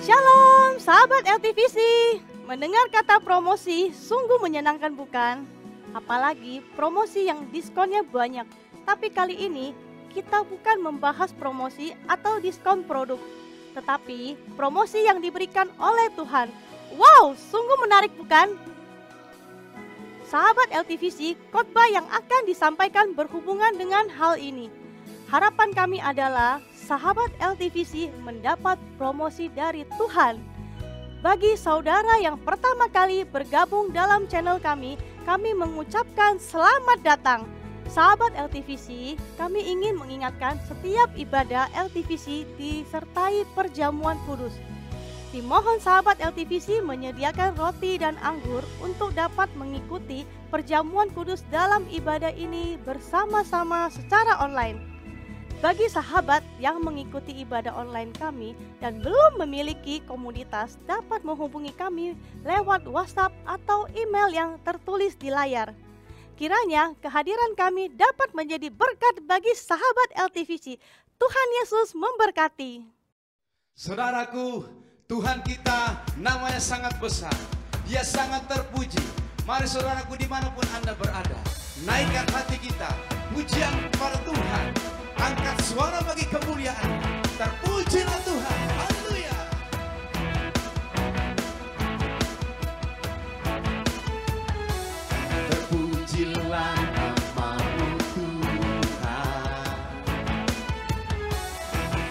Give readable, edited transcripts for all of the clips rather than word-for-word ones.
Shalom sahabat LTVC. Mendengar kata promosi sungguh menyenangkan bukan? Apalagi promosi yang diskonnya banyak. Tapi kali ini kita bukan membahas promosi atau diskon produk, tetapi promosi yang diberikan oleh Tuhan. Wow, sungguh menarik bukan? Sahabat LTVC, khotbah yang akan disampaikan berhubungan dengan hal ini. Harapan kami adalah sahabat LTVC mendapat promosi dari Tuhan. Bagi saudara yang pertama kali bergabung dalam channel kami mengucapkan selamat datang. Sahabat LTVC, kami ingin mengingatkan setiap ibadah LTVC disertai perjamuan kudus. Dimohon sahabat LTVC menyediakan roti dan anggur untuk dapat mengikuti perjamuan kudus dalam ibadah ini bersama-sama secara online. Bagi sahabat yang mengikuti ibadah online kami dan belum memiliki komunitas, dapat menghubungi kami lewat WhatsApp atau email yang tertulis di layar. Kiranya kehadiran kami dapat menjadi berkat bagi sahabat LTVC. Tuhan Yesus memberkati. Saudaraku, Tuhan kita namanya sangat besar. Dia sangat terpuji. Mari saudaraku dimanapun Anda berada, naikkan hati kita, pujian kepada Tuhan. Angkat suara bagi kemuliaan. Terpujilah Tuhan. Haleluya. Terpujilah nama-Mu Tuhan,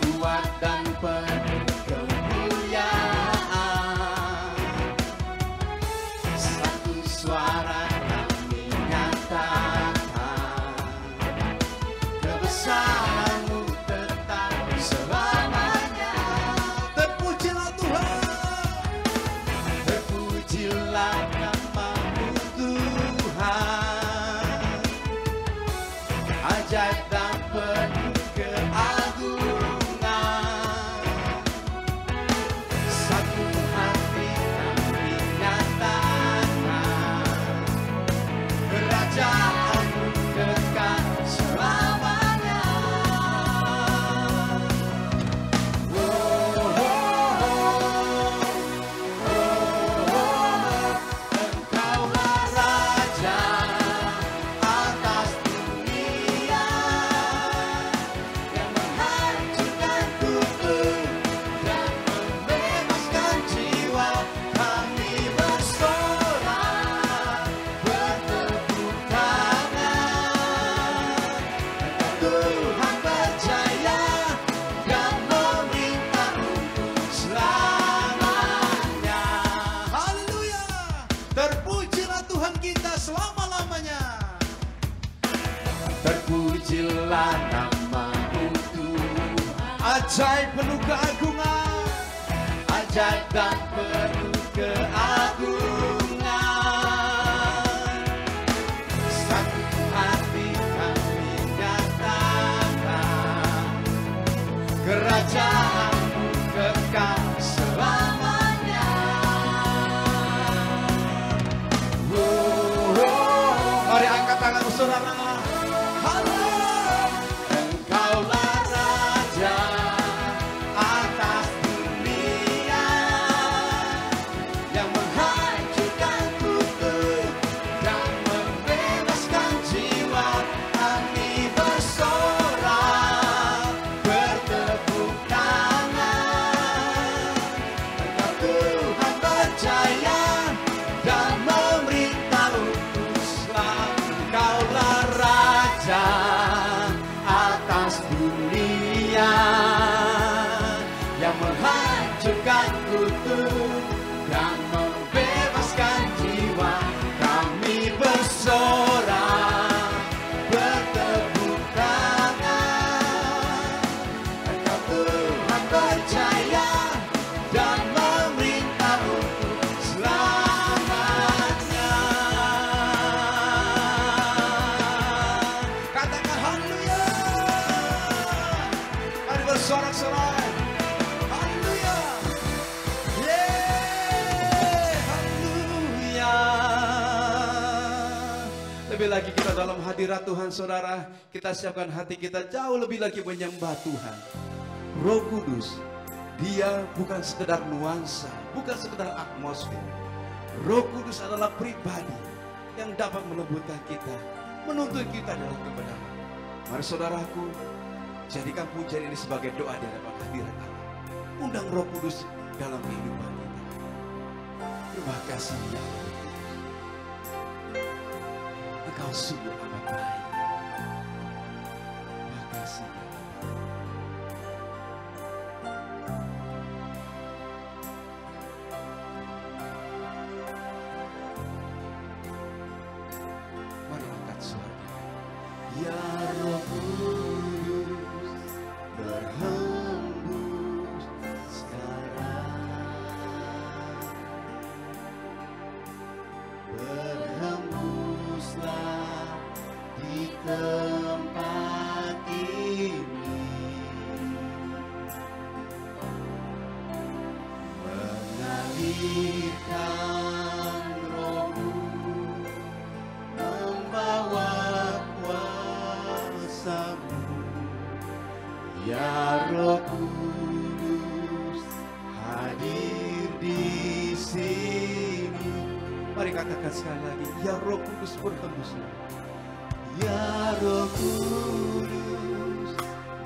kuat dan penuh kemuliaan. Satu suara kami nyatakan, kebesaran-Mu tetap selamanya. Terpujilah Tuhan. Terpujilah nama-Mu Tuhan, ajaib dan penuh keagungan. Satu hati kami nyatakan, kerajaan-Mu kekal selamanya. Engkaulah Raja atas dunia, yang menghancurkan kufur dan membebaskan jiwa. Kami bersorak, bertepuk tangan. Tuhan berjaya dan memerintah untuk selamanya. Haleluya. Terpujilah Tuhan kita selama-lamanya. Terpujilah nama-Mu Tuhan, ajaib penuh keagungan, ajaib dan penuh keagungan. Satu hati kami nyatakan, kerajaan-Mu kekal selamanya. Mari angkat tangan saudara. Haleluya. Engkaulah Raja atas dunia, yang menghancurkan kufur dan membebaskan jiwa. Kami bersorak, bertepuk tangan. Engkau Tuhan berjaya dan memerintah untuk selamanya. Engkaulah Raja atas dunia, yang menghancurkan kufur dan membebaskan jiwa. Kami bersorak, bertepuk tangan. Engkau Tuhan berjaya dan memerintah untuk selamanya. Katakan haleluya. Mari bersorak-sorai. Haleluya. Haleluya. Lebih lagi kita dalam hadirat Tuhan saudara, kita siapkan hati kita jauh lebih lagi menyembah Tuhan. Roh Kudus, Dia bukan sekedar nuansa, bukan sekedar atmosfer. Roh Kudus adalah pribadi yang dapat melembutkan kita, menuntun kita dalam kebenaran. Mari saudaraku, jadikan pujian ini sebagai doa di hadapan hadirat Allah. Undang Roh Kudus dalam kehidupan kita. Terima kasih ya Allah. Engkau sungguh amat baik. Terima kasih ya Allah. Mari angkat suara kita. Ya Roh Kudus berhembus sekarang, berhembuslah di tempat ini, mengalirkan Roh-Mu, membawa kuasa-Mu. Ya Roh Kudus hadir di sini. Mari katakan sekali lagi, ya Roh Kudus berhembuslah. Ya Roh Kudus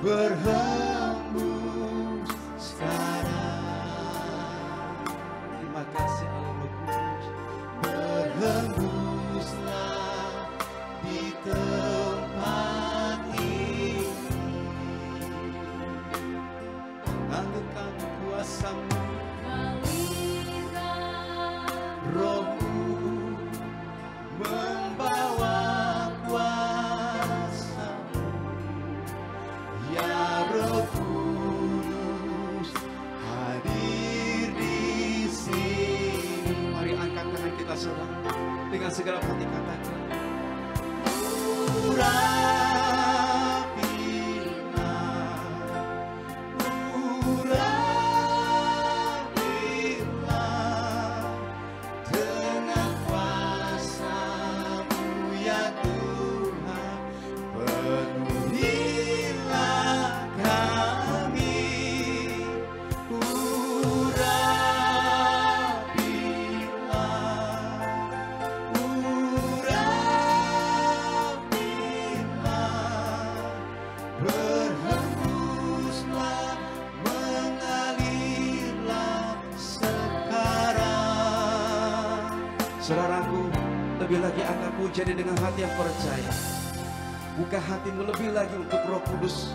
berhembus sekarang. Terima kasih Allah Roh Kudus. Berhembuslah di tempat ini. Alirkan kuasa-Mu, Roh-Mu, membawa kuasa-Mu. Ya Roh Kudus hadir di sini. Mari angkat tangan kita saudara, dengan segala hati katakan, urapilah, urapilah dengan kuasa-Mu ya Tuhan. Penuhilah kami, berhembuslah, mengalirlah sekarang. Saudaraku, lebih lagi angkat pujian dengan hati yang percaya. Buka hatimu lebih lagi untuk Roh Kudus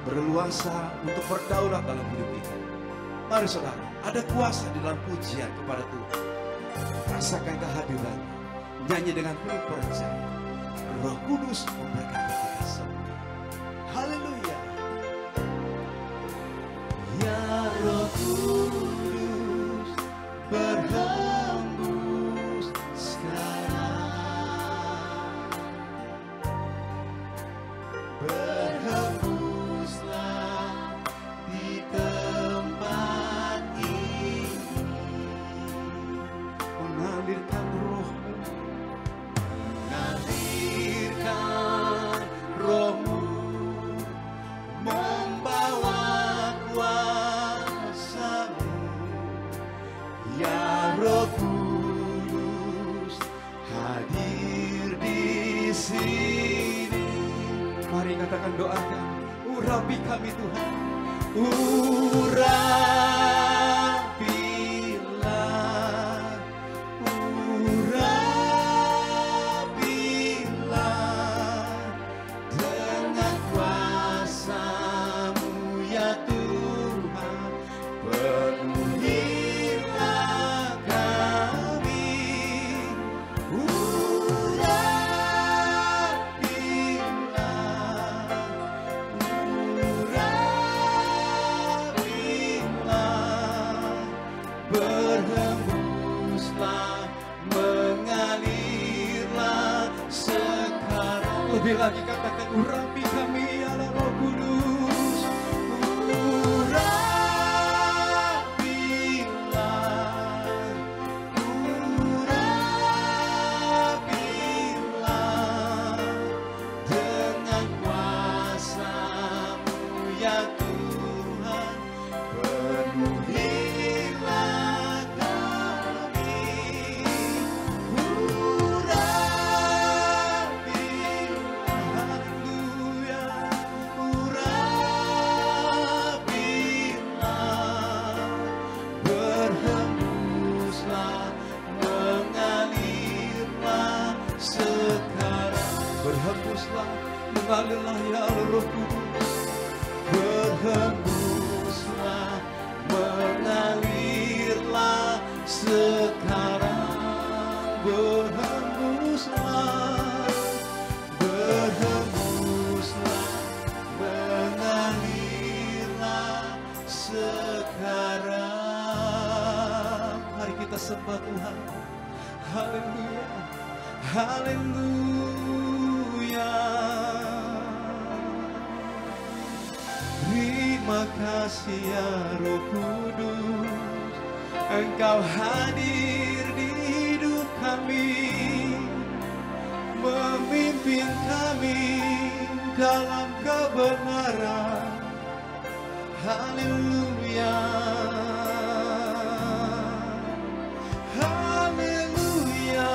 berluasa untuk berdaulat dalam hidup kita. Mari saudara, ada kuasa di dalam pujian kepada Tuhan. Rasakan kehadirannya, nyanyi dengan penuh percaya. Roh Kudus memberkati kita semua. Haleluya. Ya Roh Kudus berhembus sekarang, berhembuslah di tempat ini, mengalirkan Roh-Mu, mengalirkan Roh-Mu, membawa kuasa-Mu. Ya Roh Kudus hadir di sini. Mari katakan, doakan, urapi kami Tuhan, urapilah, urapilah dengan kuasa-Mu ya Tuhan. Penuhilah kami, berhembuslah, mengalirlah sekarang. Lebih lagi katakan, urapi kami ya Roh Kudus, urapilah, urapilah dengan kuasa-Mu ya Tuhan. Mengalirlah ya Roh Kudus, berhembuslah, mengalirlah sekarang, berhembuslah, berhembuslah, mengalirlah sekarang. Mari kita sembah Tuhan. Haleluya, haleluya. Terima kasih ya Roh Kudus, Engkau hadir di hidup kami, memimpin kami dalam kebenaran. Haleluya, haleluya.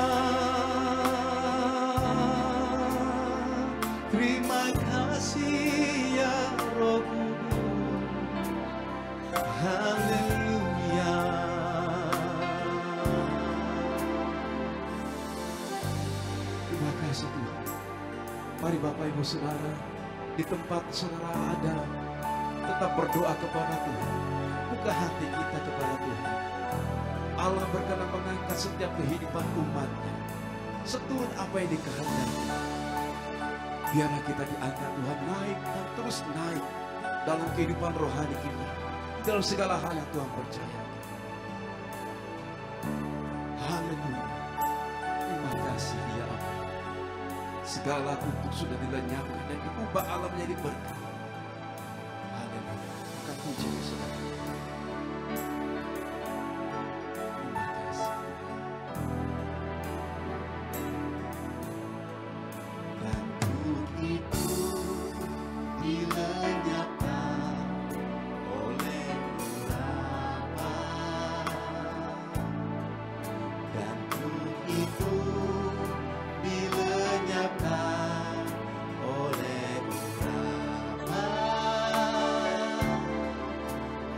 Terima kasih ya Roh Kudus. Haleluya. Terima kasih Tuhan. Mari Bapak Ibu Saudara, di tempat saudara ada, tetap berdoa kepada Tuhan. Buka hati kita kepada Tuhan. Allah berkenan mengangkat setiap kehidupan umatnya seturut apa yang dikehendaki. Biarlah kita diangkat Tuhan naik dan terus naik dalam kehidupan rohani kita, dalam segala hal yang Tuhan percaya. Haleluya. Terima kasih ya Allah. Segala kutuk sudah dilenyapkan dan diubah alam menjadi berkat. Haleluya. Akan puji saudara. Terima kasih. Dan kutuk itu dilenyapkan oleh urapan, dan kutuk itu dilenyapkan oleh urapan.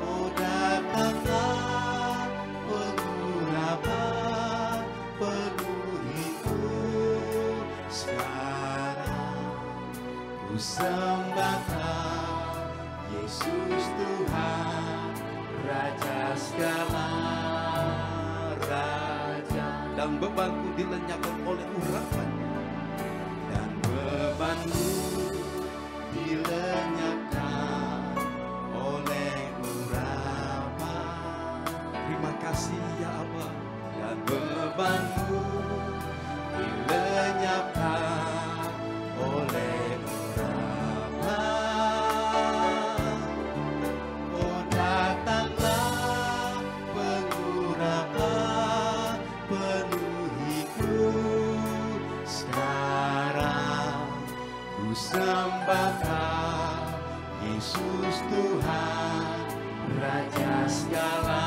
Oh datanglah pengurapan, penuhiku sekarang. Ku sembahkan Yesus Tuhan, Raja segala raja. Dan bebanku dilenyapkan oleh urapannya, dan bebanmu dilenyapkan oleh urapan. Terima kasih ya Allah. Dan bebanmu dilenyapkan oleh urapan. Oh datanglah pengurapan, penuhiku sekarang. Ku sembahkan Yesus Tuhan, Raja segala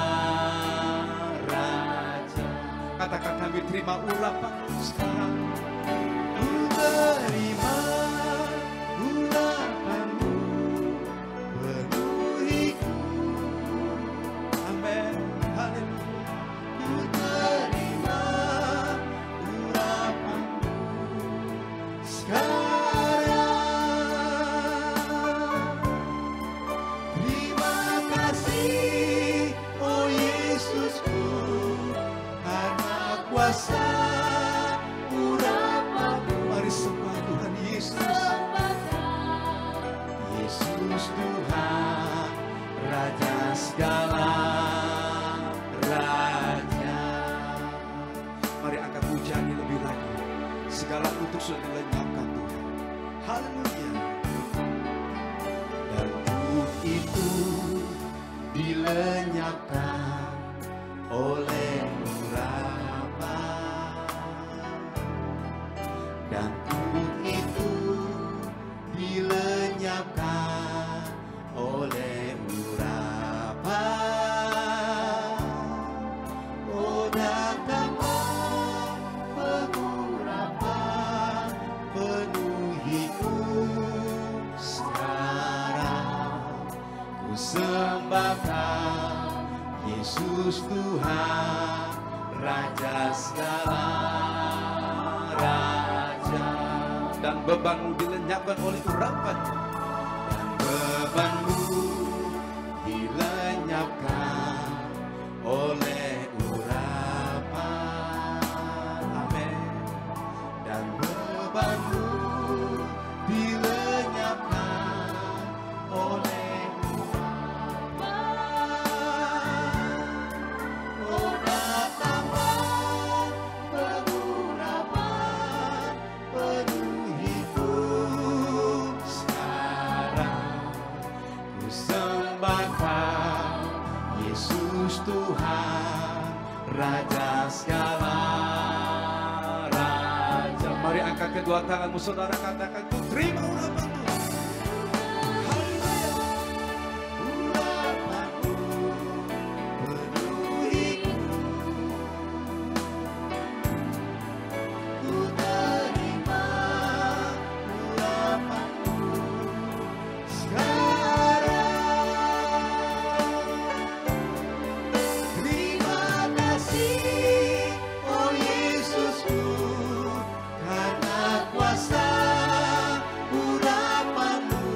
raja. Katakan kami terima urapan sekarang. Ku terima urapanmu, penuhiku. Amin. Haleluya. Ku terima urapanmu sekarang. Terima kasih, oh Yesusku, karena kuasa urapanmu. Mari sembah Tuhan Yesus. Yesus Tuhan, Raja segala raja. Mari angkat pujian lebih lagi. Segala kutuk sudah dilenyapkan Tuhan. Haleluya. Dan kutuk itu dilenyapkan oleh urapan, dan kutuk itu dilenyapkan oleh urapan. Oh datanglah pengurapan, penuhiku sekarang. Ku sembahkan Yesus Tuhan, Raja segala raja. Dan dan bebanmu dilenyapkan oleh urapannya. Dan bebanmu dilenyapkan oleh urapan. Amin. Dan bebanmu dilenyapkan oleh urapan. Oh datanglah pengurapan, penuhiku sekarang. Ku sembah Kau, Yesus Tuhan, Raja segala raja. Mari angkat kedua tanganmu saudara, katakan, ku terima urapan Tuhan. Haleluya. Urapanmu penuhiku. Ku terima urapanmu sekarang. Terima kasih, oh Yesusku, karena kuasa urapanmu.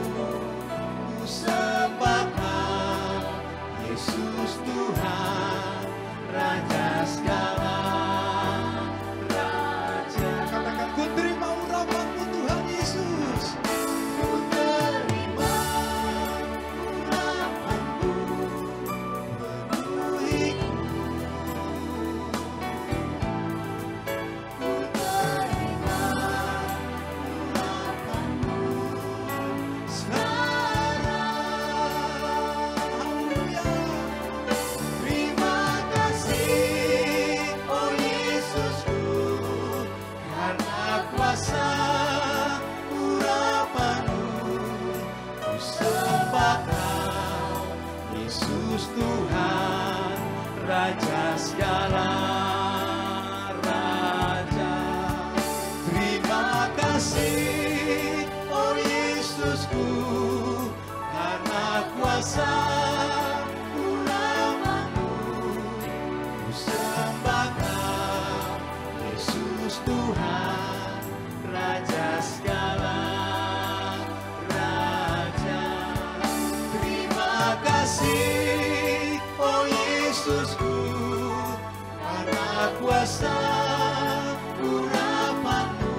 Ku sembah Kau, Yesus Tuhan, Raja segala raja. Katakan, ku terima urapanmu Tuhan Yesus. Ku terima urapanmu penuhiku. Ku terima urapanmu sekarang. Haleluya. Terima kasih, oh Yesusku, karena kuasa urapanmu. Ku sembah Kau, Yesus Tuhan, Raja segala raja. Terima kasih, oh Yesusku, karena kuasa urapanmu. Ku sembah Kau, Yesus Tuhan, Raja segala raja. Terima kasih, oh Yesusku, karena kuasa urapanmu.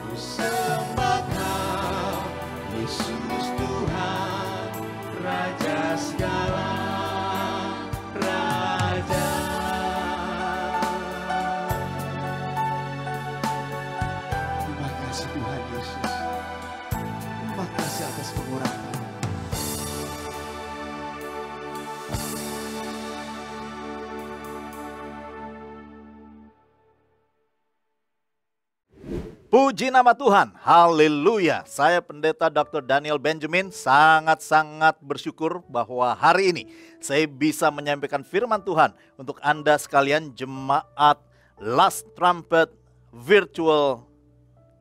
Ku sembah Kau, Yesus Tuhan, Raja segala raja. Terima kasih Tuhan Yesus. Terima kasih atas pengurapan. Puji nama Tuhan, haleluya. Saya Pendeta Dr. Daniel Benjamin sangat-sangat bersyukur bahwa hari ini saya bisa menyampaikan firman Tuhan untuk Anda sekalian jemaat Last Trumpet Virtual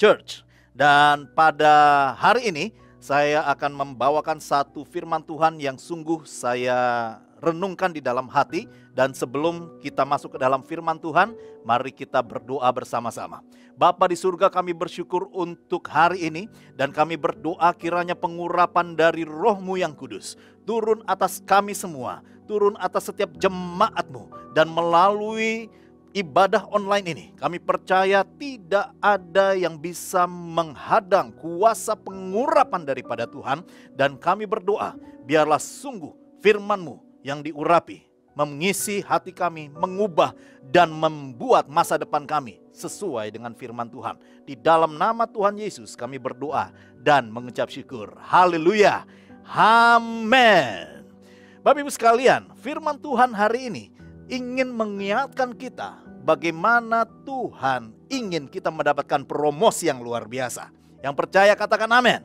Church. Dan pada hari ini saya akan membawakan satu firman Tuhan yang sungguh saya renungkan di dalam hati. Dan sebelum kita masuk ke dalam firman Tuhan, mari kita berdoa bersama-sama. Bapa di surga, kami bersyukur untuk hari ini. Dan kami berdoa kiranya pengurapan dari Roh-Mu yang kudus turun atas kami semua, turun atas setiap jemaat-Mu. Dan melalui ibadah online ini, kami percaya tidak ada yang bisa menghadang kuasa pengurapan daripada Tuhan. Dan kami berdoa, biarlah sungguh firman-Mu yang diurapi mengisi hati kami, mengubah dan membuat masa depan kami sesuai dengan firman Tuhan. Di dalam nama Tuhan Yesus kami berdoa dan mengucap syukur. Haleluya. Amin. Bapak Ibu sekalian, firman Tuhan hari ini ingin mengingatkan kita bagaimana Tuhan ingin kita mendapatkan promosi yang luar biasa. Yang percaya katakan amin.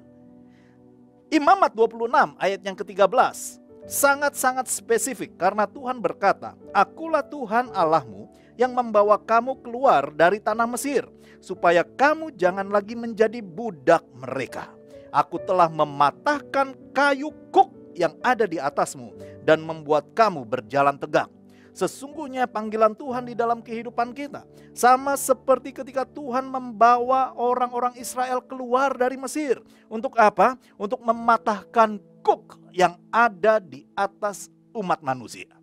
Imamat 26 ayat yang ke-13 sangat-sangat spesifik karena Tuhan berkata, "Akulah Tuhan Allahmu yang membawa kamu keluar dari tanah Mesir, supaya kamu jangan lagi menjadi budak mereka. Aku telah mematahkan kayu kuk yang ada di atasmu dan membuat kamu berjalan tegak. Sesungguhnya panggilan Tuhan di dalam kehidupan kita sama seperti ketika Tuhan membawa orang-orang Israel keluar dari Mesir. Untuk apa? Untuk mematahkan kuk yang ada di atas umat manusia.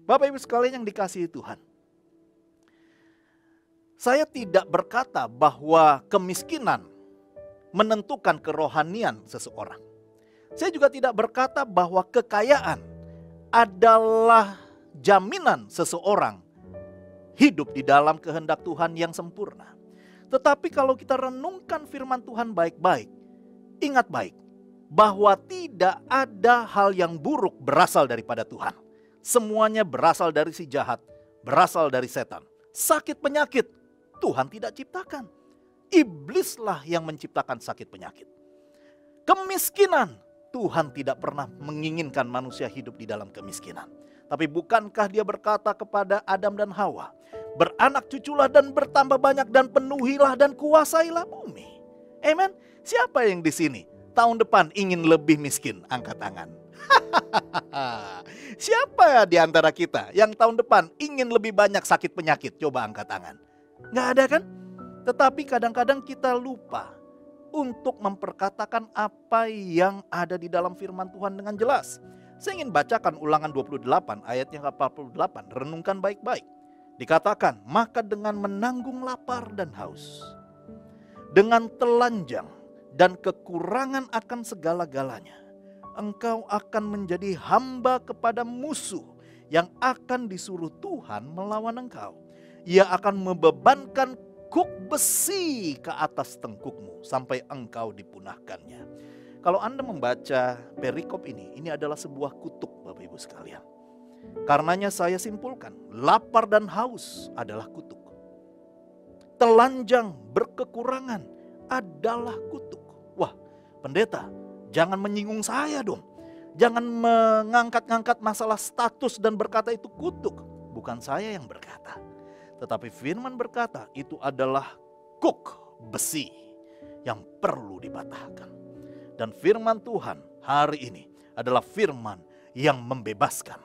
Bapak Ibu sekalian yang dikasihi Tuhan, saya tidak berkata bahwa kemiskinan menentukan kerohanian seseorang. Saya juga tidak berkata bahwa kekayaan adalah jaminan seseorang hidup di dalam kehendak Tuhan yang sempurna. Tetapi kalau kita renungkan firman Tuhan baik-baik, ingat baik bahwa tidak ada hal yang buruk berasal daripada Tuhan. Semuanya berasal dari si jahat, berasal dari setan. Sakit penyakit Tuhan tidak ciptakan. Iblislah yang menciptakan sakit penyakit. Kemiskinan Tuhan tidak pernah menginginkan manusia hidup di dalam kemiskinan. Tapi bukankah dia berkata kepada Adam dan Hawa, beranak cuculah dan bertambah banyak dan penuhilah dan kuasailah bumi. Amen. Siapa yang di sini tahun depan ingin lebih miskin? Angkat tangan. Siapa di antara kita yang tahun depan ingin lebih banyak sakit penyakit? Coba angkat tangan. Nggak ada kan? Tetapi kadang-kadang kita lupa untuk memperkatakan apa yang ada di dalam firman Tuhan dengan jelas. Saya ingin bacakan Ulangan 28 ayat yang ke-48. Renungkan baik-baik. Dikatakan, maka dengan menanggung lapar dan haus, dengan telanjang dan kekurangan akan segala-galanya, engkau akan menjadi hamba kepada musuh yang akan disuruh Tuhan melawan engkau. Ia akan membebankan kuk besi ke atas tengkukmu sampai engkau dipunahkannya. Kalau Anda membaca perikop ini adalah sebuah kutuk Bapak Ibu sekalian. Karenanya saya simpulkan, lapar dan haus adalah kutuk. Telanjang berkekurangan adalah kutuk. Wah, pendeta, jangan menyinggung saya dong. Jangan mengangkat-ngangkat masalah status dan berkata itu kutuk. Bukan saya yang berkata. Tetapi firman berkata itu adalah kuk besi yang perlu dipatahkan. Dan firman Tuhan hari ini adalah firman yang membebaskan.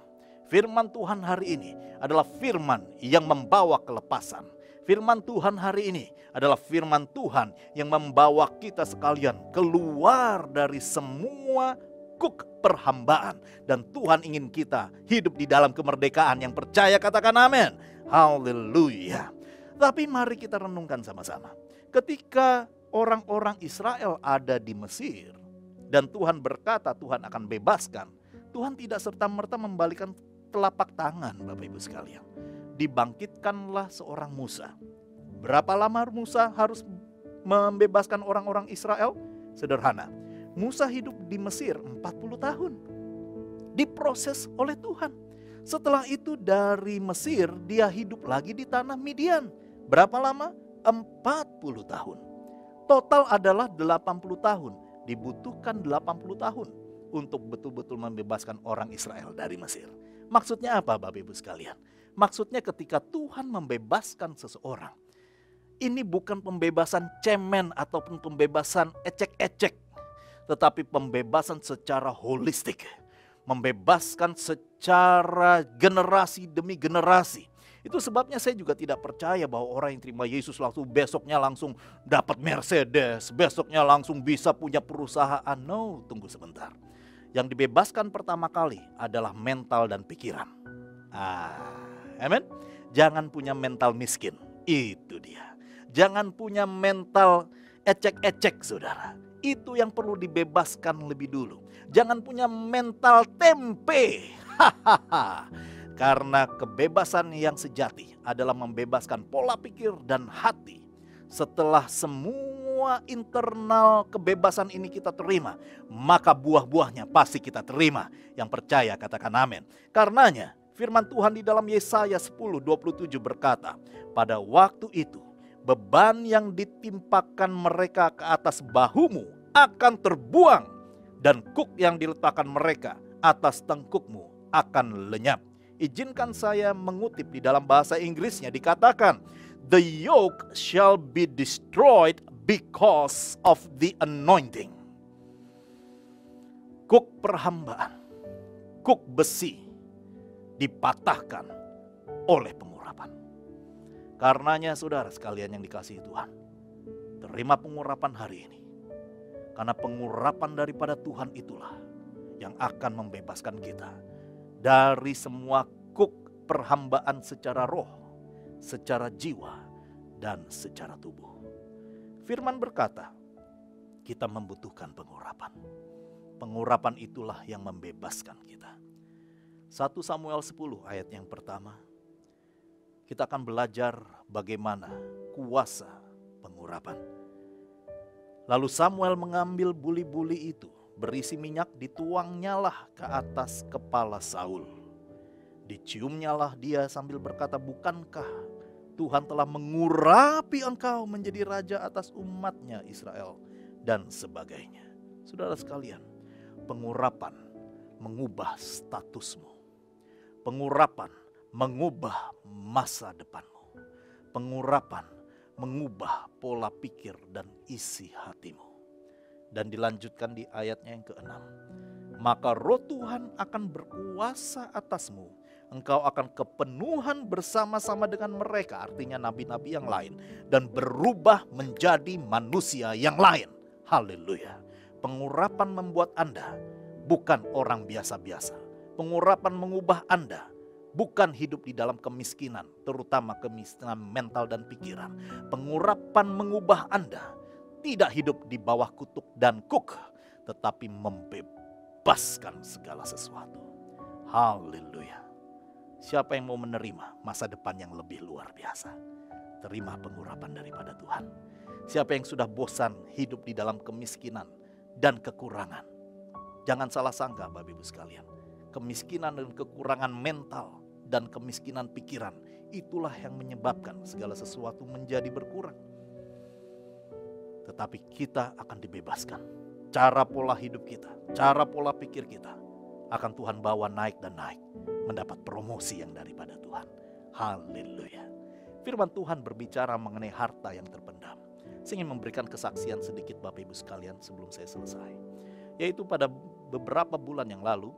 Firman Tuhan hari ini adalah firman yang membawa kelepasan. Firman Tuhan hari ini adalah firman Tuhan yang membawa kita sekalian keluar dari semua kuk perhambaan. Dan Tuhan ingin kita hidup di dalam kemerdekaan. Yang percaya katakan amin. Haleluya. Tapi mari kita renungkan sama-sama. Ketika orang-orang Israel ada di Mesir dan Tuhan berkata Tuhan akan bebaskan, Tuhan tidak serta-merta membalikan telapak tangan Bapak Ibu sekalian. Dibangkitkanlah seorang Musa. Berapa lama Musa harus membebaskan orang-orang Israel? Sederhana. Musa hidup di Mesir 40 tahun. Diproses oleh Tuhan. Setelah itu dari Mesir dia hidup lagi di tanah Midian. Berapa lama? 40 tahun. Total adalah 80 tahun. Dibutuhkan 80 tahun untuk betul-betul membebaskan orang Israel dari Mesir. Maksudnya apa Bapak Ibu sekalian? Maksudnya ketika Tuhan membebaskan seseorang, ini bukan pembebasan cemen ataupun pembebasan ecek-ecek, tetapi pembebasan secara holistik. Membebaskan secara generasi demi generasi. Itu sebabnya saya juga tidak percaya bahwa orang yang terima Yesus langsung besoknya langsung dapat Mercedes, besoknya langsung bisa punya perusahaan. No, tunggu sebentar. Yang dibebaskan pertama kali adalah mental dan pikiran. Amen. Jangan punya mental miskin, itu dia. Jangan punya mental ecek-ecek saudara. Itu yang perlu dibebaskan lebih dulu. Jangan punya mental tempe. Karena kebebasan yang sejati adalah membebaskan pola pikir dan hati. Setelah semua internal kebebasan ini kita terima, maka buah-buahnya pasti kita terima. Yang percaya katakan amin. Karenanya firman Tuhan di dalam Yesaya 10:27 berkata, pada waktu itu beban yang ditimpakan mereka ke atas bahumu akan terbuang, dan kuk yang diletakkan mereka atas tengkukmu akan lenyap. Izinkan saya mengutip di dalam bahasa Inggrisnya, dikatakan, the yoke shall be destroyed because of the anointing. Kuk perhambaan, kuk besi dipatahkan oleh pengurapan. Karenanya saudara sekalian yang dikasihi Tuhan, terima pengurapan hari ini. Karena pengurapan daripada Tuhan itulah yang akan membebaskan kita dari semua kuk perhambaan secara roh, secara jiwa, dan secara tubuh. Firman berkata, kita membutuhkan pengurapan. Pengurapan itulah yang membebaskan kita. 1 Samuel 10 ayat yang pertama, kita akan belajar bagaimana kuasa pengurapan. Lalu Samuel mengambil buli-buli itu, berisi minyak, dituangnyalah ke atas kepala Saul. Diciumnyalah dia sambil berkata, bukankah Tuhan telah mengurapi engkau menjadi raja atas umatnya Israel, dan sebagainya. Saudara sekalian, pengurapan mengubah statusmu. Pengurapan mengubah masa depanmu. Pengurapan mengubah pola pikir dan isi hatimu. Dan dilanjutkan di ayatnya yang ke-6. Maka roh Tuhan akan berkuasa atasmu. Engkau akan kepenuhan bersama-sama dengan mereka, artinya nabi-nabi yang lain, dan berubah menjadi manusia yang lain. Haleluya. Pengurapan membuat Anda bukan orang biasa-biasa. Pengurapan mengubah Anda bukan hidup di dalam kemiskinan, terutama kemiskinan mental dan pikiran. Pengurapan mengubah Anda tidak hidup di bawah kutuk dan kuk, tetapi membebaskan segala sesuatu. Haleluya. Siapa yang mau menerima masa depan yang lebih luar biasa? Terima pengurapan daripada Tuhan. Siapa yang sudah bosan hidup di dalam kemiskinan dan kekurangan? Jangan salah sangka Bapak Ibu sekalian. Kemiskinan dan kekurangan mental dan kemiskinan pikiran, itulah yang menyebabkan segala sesuatu menjadi berkurang. Tetapi kita akan dibebaskan. Cara pola hidup kita, cara pola pikir kita akan Tuhan bawa naik dan naik. Mendapat promosi yang daripada Tuhan. Haleluya. Firman Tuhan berbicara mengenai harta yang terpendam. Saya ingin memberikan kesaksian sedikit Bapak Ibu sekalian sebelum saya selesai. Yaitu pada beberapa bulan yang lalu,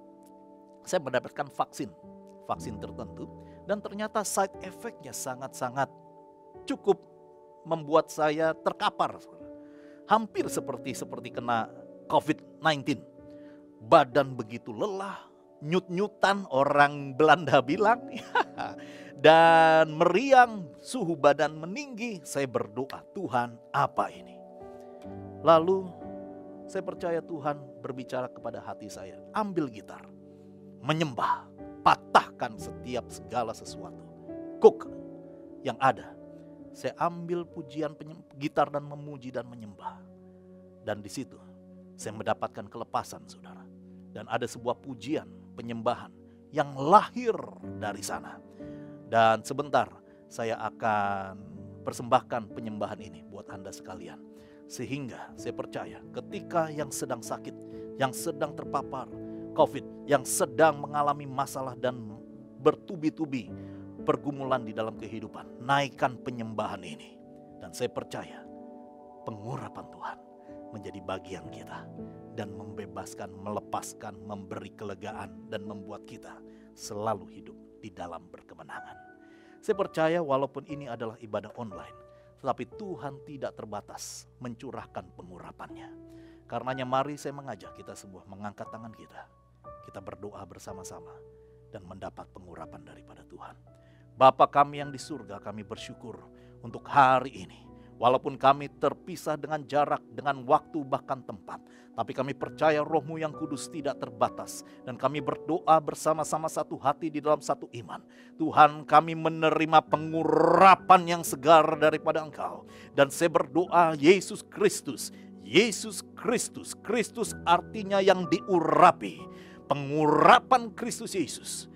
saya mendapatkan vaksin tertentu. Dan ternyata side effect-nya sangat-sangat cukup membuat saya terkapar. Hampir seperti kena COVID-19. Badan begitu lelah, nyut-nyutan orang Belanda bilang, dan meriang, suhu badan meninggi. Saya berdoa, Tuhan apa ini? Lalu saya percaya Tuhan berbicara kepada hati saya, ambil gitar, menyembah, patahkan setiap segala sesuatu, kuk yang ada. Saya ambil pujian gitar dan memuji dan menyembah. Dan di situ saya mendapatkan kelepasan saudara. Dan ada sebuah pujian, penyembahan yang lahir dari sana. Dan sebentar saya akan persembahkan penyembahan ini buat Anda sekalian. Sehingga saya percaya ketika yang sedang sakit, yang sedang terpapar COVID, yang sedang mengalami masalah dan bertubi-tubi pergumulan di dalam kehidupan, naikkan penyembahan ini. Dan saya percaya pengurapan Tuhan menjadi bagian kita dan membebaskan, melepaskan, memberi kelegaan dan membuat kita selalu hidup di dalam berkemenangan. Saya percaya walaupun ini adalah ibadah online, tetapi Tuhan tidak terbatas mencurahkan pengurapannya. Karenanya mari saya mengajak kita semua mengangkat tangan kita. Kita berdoa bersama-sama dan mendapat pengurapan daripada Tuhan. Bapa kami yang di surga, kami bersyukur untuk hari ini. Walaupun kami terpisah dengan jarak, dengan waktu bahkan tempat, tapi kami percaya Roh-Mu yang kudus tidak terbatas. Dan kami berdoa bersama-sama satu hati di dalam satu iman. Tuhan, kami menerima pengurapan yang segar daripada Engkau. Dan saya berdoa Yesus Kristus, Yesus Kristus, Kristus artinya yang diurapi. Pengurapan Kristus Yesus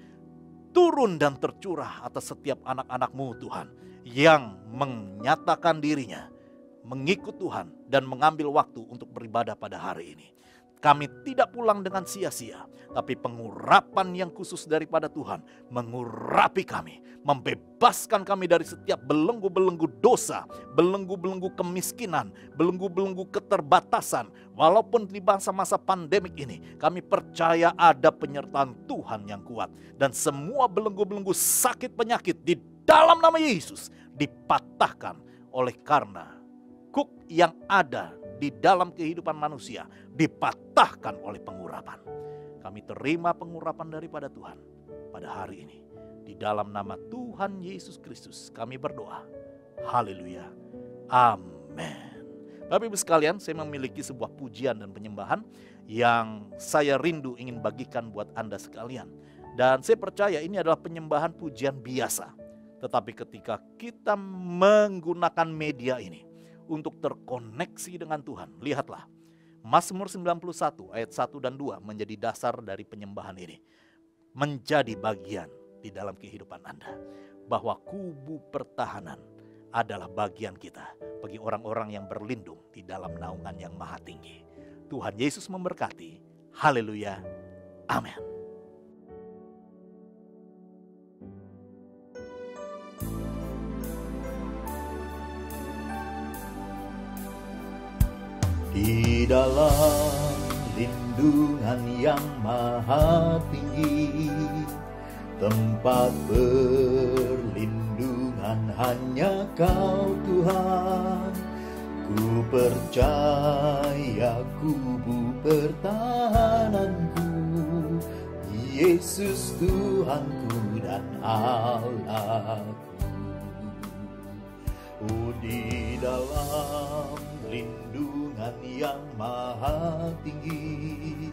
turun dan tercurah atas setiap anak-anak-Mu Tuhan, yang menyatakan dirinya mengikut Tuhan dan mengambil waktu untuk beribadah pada hari ini. Kami tidak pulang dengan sia-sia, tapi pengurapan yang khusus daripada Tuhan mengurapi kami, membebaskan kami dari setiap belenggu-belenggu dosa, belenggu-belenggu kemiskinan, belenggu-belenggu keterbatasan. Walaupun di masa-masa pandemik ini, kami percaya ada penyertaan Tuhan yang kuat. Dan semua belenggu-belenggu sakit penyakit di dalam nama Yesus dipatahkan oleh karena kuk yang ada di dalam kehidupan manusia dipatahkan oleh pengurapan. Kami terima pengurapan daripada Tuhan pada hari ini. Di dalam nama Tuhan Yesus Kristus kami berdoa. Haleluya. Amin. Bapak Ibu sekalian, saya memiliki sebuah pujian dan penyembahan yang saya rindu ingin bagikan buat Anda sekalian. Dan saya percaya ini adalah penyembahan pujian biasa. Tetapi ketika kita menggunakan media ini untuk terkoneksi dengan Tuhan, lihatlah, Mazmur 91 ayat 1 dan 2 menjadi dasar dari penyembahan ini. Menjadi bagian di dalam kehidupan Anda. Bahwa kubu pertahanan adalah bagian kita bagi orang-orang yang berlindung di dalam naungan yang maha tinggi. Tuhan Yesus memberkati. Haleluya. Amin. Di dalam lindungan yang maha tinggi, tempat perlindungan hanya Kau Tuhan. Ku percaya kubu pertahananku, Yesus Tuhanku dan Allahku. Oh, di dalam lindungan yang maha tinggi,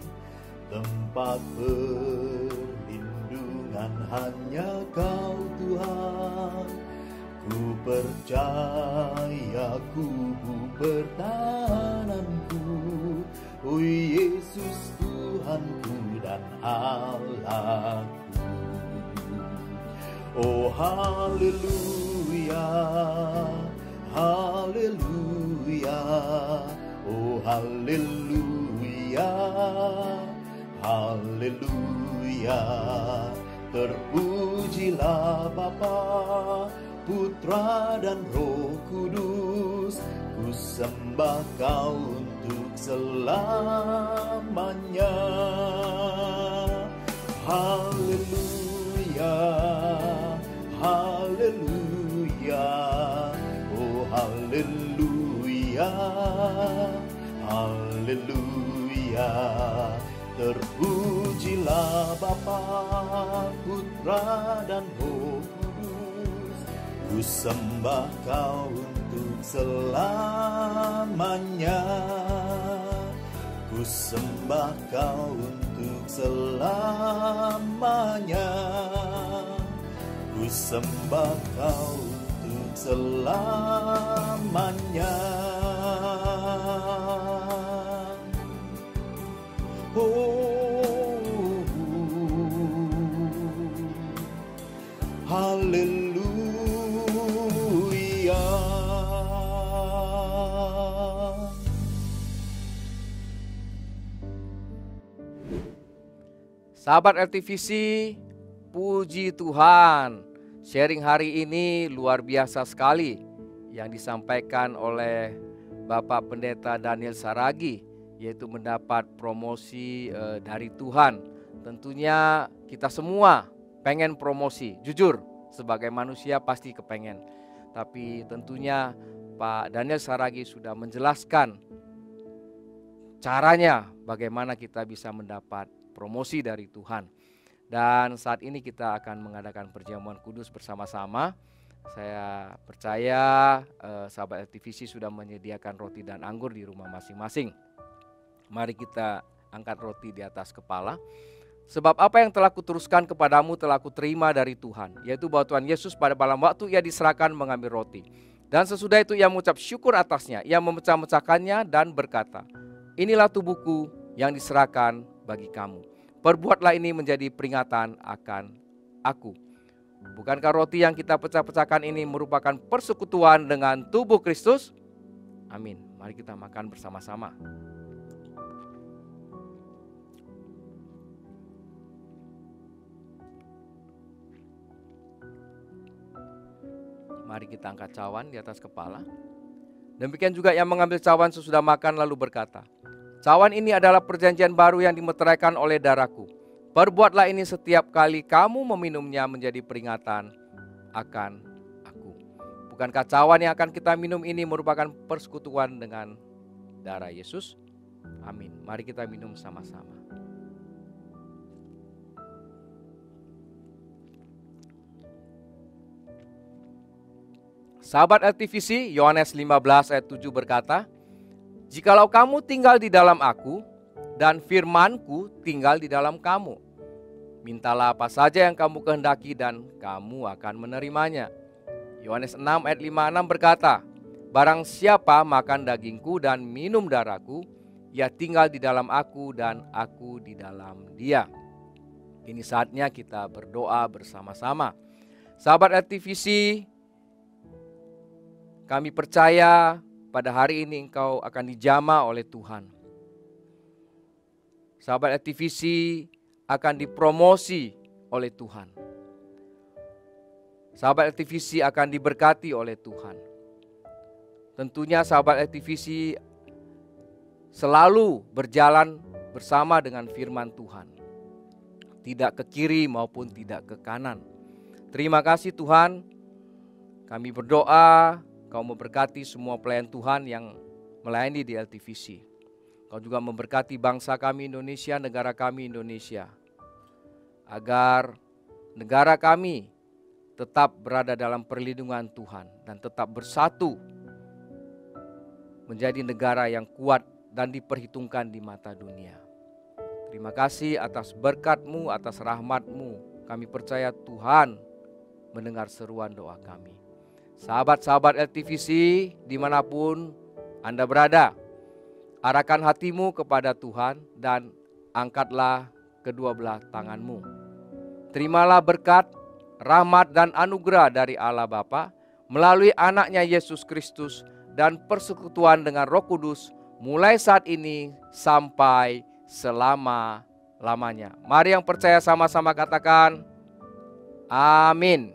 tempat perlindungan hanya Kau Tuhan. Ku percaya kubu pertahananku, oh Yesus Tuhanku dan Allahku. Oh haleluya, haleluya, oh haleluya, haleluya. Terpujilah Bapa, Putra dan Roh Kudus. Ku sembah Kau untuk selamanya. Haleluya, haleluya, oh haleluya, haleluya. Terpujilah Bapa, Putra dan Roh Kudus. Ku sembah Kau untuk selamanya. Ku sembah Kau untuk selamanya. Ku sembah Kau untuk selamanya. Oh, haleluya. Sahabat LTVC, puji Tuhan. Sharing hari ini luar biasa sekali yang disampaikan oleh Bapak Pendeta Daniel Saragi, yaitu mendapat promosi dari Tuhan. Tentunya kita semua pengen promosi, jujur sebagai manusia pasti kepengen. Tapi tentunya Pak Daniel Saragi sudah menjelaskan caranya bagaimana kita bisa mendapat promosi dari Tuhan. Dan saat ini kita akan mengadakan perjamuan kudus bersama-sama. Saya percaya sahabat LTVC sudah menyediakan roti dan anggur di rumah masing-masing. Mari kita angkat roti di atas kepala. Sebab apa yang telah kuteruskan kepadamu telah kuterima dari Tuhan, yaitu bahwa Tuhan Yesus pada malam waktu ia diserahkan mengambil roti. Dan sesudah itu ia mengucap syukur atasnya, ia memecah-mecahkannya dan berkata, inilah tubuhku yang diserahkan bagi kamu. Perbuatlah ini menjadi peringatan akan aku. Bukankah roti yang kita pecah-pecahkan ini merupakan persekutuan dengan tubuh Kristus? Amin. Mari kita makan bersama-sama. Mari kita angkat cawan di atas kepala. Demikian juga yang mengambil cawan sesudah makan lalu berkata, cawan ini adalah perjanjian baru yang dimeteraikan oleh darahku. Perbuatlah ini setiap kali kamu meminumnya menjadi peringatan akan aku. Bukankah cawan yang akan kita minum ini merupakan persekutuan dengan darah Yesus? Amin. Mari kita minum sama-sama. Sahabat LTVC, Yohanes 15 ayat 7 berkata, jikalau kamu tinggal di dalam aku, dan firmanku tinggal di dalam kamu, mintalah apa saja yang kamu kehendaki dan kamu akan menerimanya. Yohanes 6 ayat 5-6 berkata, barang siapa makan dagingku dan minum darahku, ia tinggal di dalam aku dan aku di dalam dia. Ini saatnya kita berdoa bersama-sama. Sahabat LTVC, kami percaya pada hari ini engkau akan dijamah oleh Tuhan. Sahabat LTVC akan dipromosi oleh Tuhan. Sahabat LTVC akan diberkati oleh Tuhan. Tentunya sahabat LTVC selalu berjalan bersama dengan firman Tuhan. Tidak ke kiri maupun tidak ke kanan. Terima kasih Tuhan. Kami berdoa Kau memberkati semua pelayan Tuhan yang melayani di LTVC. Kau juga memberkati bangsa kami Indonesia, negara kami Indonesia. Agar negara kami tetap berada dalam perlindungan Tuhan dan tetap bersatu menjadi negara yang kuat dan diperhitungkan di mata dunia. Terima kasih atas berkat-Mu, atas rahmat-Mu. Kami percaya Tuhan mendengar seruan doa kami. Sahabat-sahabat LTVC dimanapun Anda berada, arahkan hatimu kepada Tuhan dan angkatlah kedua belah tanganmu. Terimalah berkat, rahmat dan anugerah dari Allah Bapa melalui anaknya Yesus Kristus dan persekutuan dengan Roh Kudus mulai saat ini sampai selama-lamanya. Mari yang percaya sama-sama katakan amin.